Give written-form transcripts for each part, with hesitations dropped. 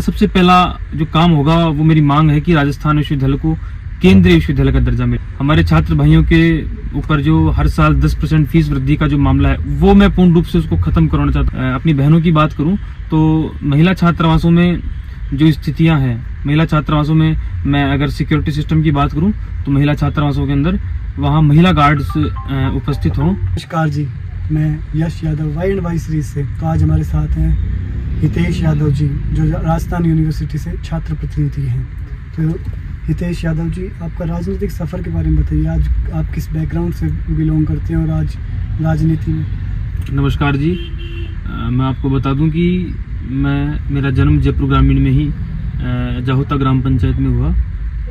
सबसे पहला जो काम होगा वो मेरी मांग है कि राजस्थान विश्वविद्यालय को केंद्रीय विश्वविद्यालय का दर्जा मिले। हमारे छात्र भाइयों के ऊपर जो हर साल 10% फीस वृद्धि का जो मामला है वो मैं पूर्ण रूप से उसको खत्म करवाना चाहता हूँ। अपनी बहनों की बात करूं तो महिला छात्रावासों में जो स्थितियां हैं, महिला छात्रावासों में मैं अगर सिक्योरिटी सिस्टम की बात करूं तो महिला छात्रावासों के अंदर वहां महिला गार्ड्स उपस्थित हों। नमस्कार जी, मैं यश यादव YNY सीरीज से। तो आज हमारे साथ हैं हितेश यादव जी, जो राजस्थान यूनिवर्सिटी से छात्र प्रतिनिधि हैं। तो हितेश यादव जी, आपका राजनीतिक सफ़र के बारे में बताइए। आज आप किस बैकग्राउंड से बिलोंग करते हैं और आज राजनीति में? नमस्कार जी, मैं आपको बता दूं कि मेरा जन्म जयपुर ग्रामीण में ही जाहुता ग्राम पंचायत में हुआ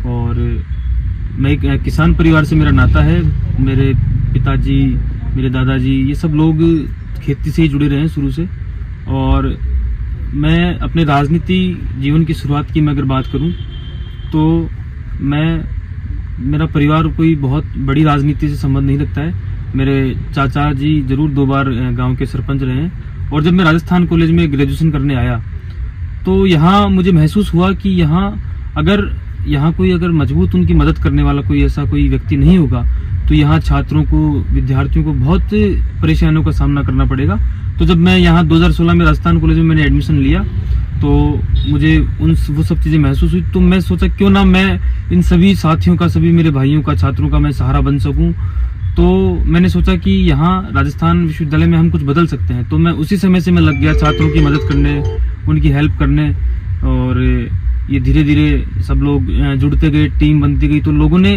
और मैं एक किसान परिवार से मेरा नाता है। मेरे पिताजी, मेरे दादाजी, ये सब लोग खेती से ही जुड़े रहे हैं शुरू से। और मैं अपने राजनीति जीवन की शुरुआत की मैं अगर बात करूं तो मेरा परिवार कोई बहुत बड़ी राजनीति से संबंध नहीं रखता है। मेरे चाचा जी जरूर 2 बार गांव के सरपंच रहे हैं। और जब मैं राजस्थान कॉलेज में ग्रेजुएशन करने आया तो यहाँ मुझे महसूस हुआ कि यहाँ कोई अगर मजबूत उनकी मदद करने वाला कोई ऐसा कोई व्यक्ति नहीं होगा तो यहाँ छात्रों को, विद्यार्थियों को बहुत परेशानियों का सामना करना पड़ेगा। तो जब मैं यहाँ 2016 में राजस्थान कॉलेज में मैंने एडमिशन लिया तो मुझे वो सब चीज़ें महसूस हुई। तो मैं सोचा क्यों ना मैं इन सभी साथियों का, सभी मेरे भाइयों का, छात्रों का मैं सहारा बन सकूं। तो मैंने सोचा कि यहाँ राजस्थान विश्वविद्यालय में हम कुछ बदल सकते हैं। तो मैं उसी समय से मैं लग गया छात्रों की मदद करने, उनकी हेल्प करने। और ये धीरे धीरे सब लोग जुड़ते गए, टीम बनती गई। तो लोगों ने,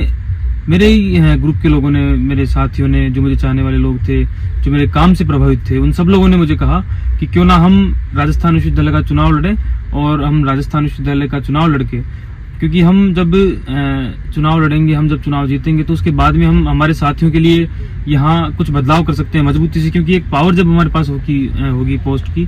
मेरे ही ग्रुप के लोगों ने, मेरे साथियों ने, जो मुझे चाहने वाले लोग थे, जो मेरे काम से प्रभावित थे, उन सब लोगों ने मुझे कहा कि क्यों ना हम राजस्थान विश्वविद्यालय का चुनाव लड़ें। और हम राजस्थान विश्वविद्यालय का चुनाव लड़के, क्योंकि हम जब चुनाव लड़ेंगे, हम जब चुनाव जीतेंगे तो उसके बाद में हम हमारे साथियों के लिए यहाँ कुछ बदलाव कर सकते हैं मजबूती से। क्योंकि एक पावर जब हमारे पास होगी पोस्ट की,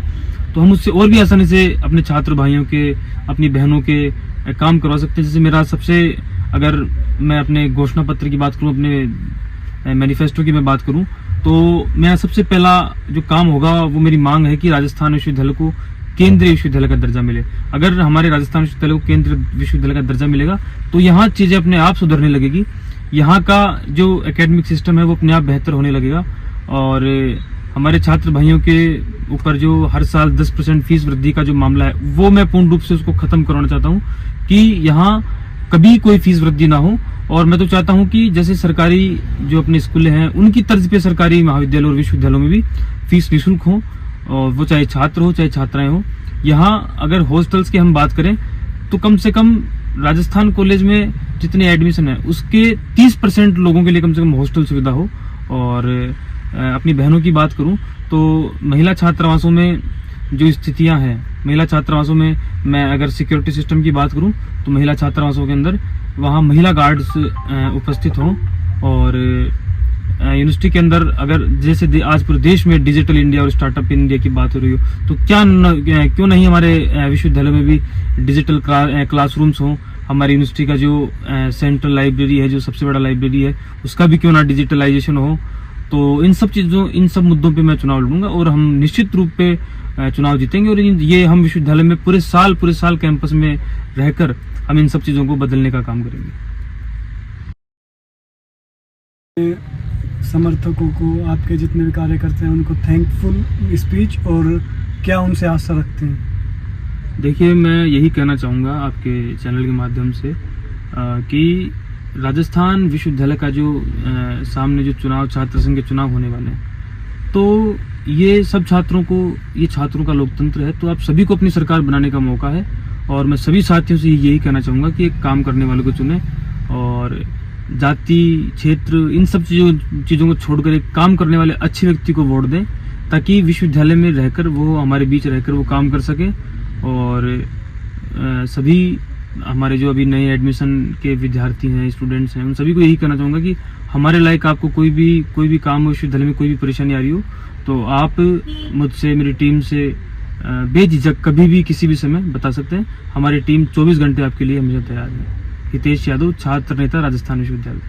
तो हम उससे और भी आसानी से अपने छात्र भाइयों के, अपनी बहनों के काम करवा सकते हैं। जैसे मेरा सबसे, अगर मैं अपने घोषणा पत्र की बात करूं, अपने मैनिफेस्टो की मैं बात करूं तो मेरा सबसे पहला जो काम होगा वो मेरी मांग है कि राजस्थान विश्वविद्यालय को केंद्रीय विश्वविद्यालय का दर्जा मिले। अगर हमारे राजस्थान विश्वविद्यालय को केंद्रीय विश्वविद्यालय का दर्जा मिलेगा तो यहाँ चीजें अपने आप सुधरने लगेगी। यहाँ का जो एकेडमिक सिस्टम है वो अपने आप बेहतर होने लगेगा। और हमारे छात्र भाइयों के ऊपर जो हर साल 10% फीस वृद्धि का जो मामला है वो मैं पूर्ण रूप से उसको खत्म करवाना चाहता हूँ कि यहाँ कभी कोई फीस वृद्धि ना हो। और मैं तो चाहता हूं कि जैसे सरकारी जो अपने स्कूल हैं उनकी तर्ज पे सरकारी महाविद्यालय और विश्वविद्यालयों में भी फीस निःशुल्क हो, और वो चाहे छात्र हो चाहे छात्राएं हो। यहाँ अगर हॉस्टल्स की हम बात करें तो कम से कम राजस्थान कॉलेज में जितने एडमिशन है उसके 30% लोगों के लिए कम से कम हॉस्टल सुविधा हो। और अपनी बहनों की बात करूं तो महिला छात्रावासों में जो स्थितियां हैं, महिला छात्रावासों में मैं अगर सिक्योरिटी सिस्टम की बात करूं तो महिला छात्रावासों के अंदर वहां महिला गार्ड्स उपस्थित हों। और यूनिवर्सिटी के अंदर अगर जैसे आज पूरे देश में डिजिटल इंडिया और स्टार्टअप इंडिया की बात हो रही हो तो क्यों नहीं हमारे विश्वविद्यालय में भी डिजिटल क्लासरूम्स हों। हमारी यूनिवर्सिटी का जो सेंट्रल लाइब्रेरी है, जो सबसे बड़ा लाइब्रेरी है, उसका भी क्यों ना डिजिटलाइजेशन हो। तो इन सब मुद्दों पे मैं चुनाव लड़ूंगा और हम निश्चित रूप पे चुनाव जीतेंगे। और ये हम विश्वविद्यालय में पूरे साल कैंपस में रहकर हम इन सब चीजों को बदलने का काम करेंगे। समर्थकों को, आपके जितने भी कार्यकर्ता हैं, उनको थैंकफुल स्पीच और क्या उनसे आशा रखते हैं? देखिए, मैं यही कहना चाहूँगा आपके चैनल के माध्यम से कि राजस्थान विश्वविद्यालय का जो सामने जो चुनाव, छात्र संघ के चुनाव होने वाले हैं, तो ये सब छात्रों का लोकतंत्र है। तो आप सभी को अपनी सरकार बनाने का मौका है। और मैं सभी साथियों से यही कहना चाहूँगा कि एक काम करने वालों को चुने और जाति, क्षेत्र, इन सब चीज़ों को छोड़कर एक काम करने वाले अच्छे व्यक्ति को वोट दें, ताकि विश्वविद्यालय में रहकर वो, हमारे बीच रहकर वो काम कर सके। और सभी हमारे जो अभी नए एडमिशन के विद्यार्थी हैं, स्टूडेंट्स हैं, उन सभी को यही कहना चाहूँगा कि हमारे लायक आपको कोई भी काम विश्वविद्यालय में कोई भी परेशानी आ रही हो तो आप मुझसे, मेरी टीम से बेझिझक कभी भी किसी भी समय बता सकते हैं। हमारी टीम 24 घंटे आपके लिए हमेशा तैयार है। हितेश यादव, छात्र नेता, राजस्थान विश्वविद्यालय।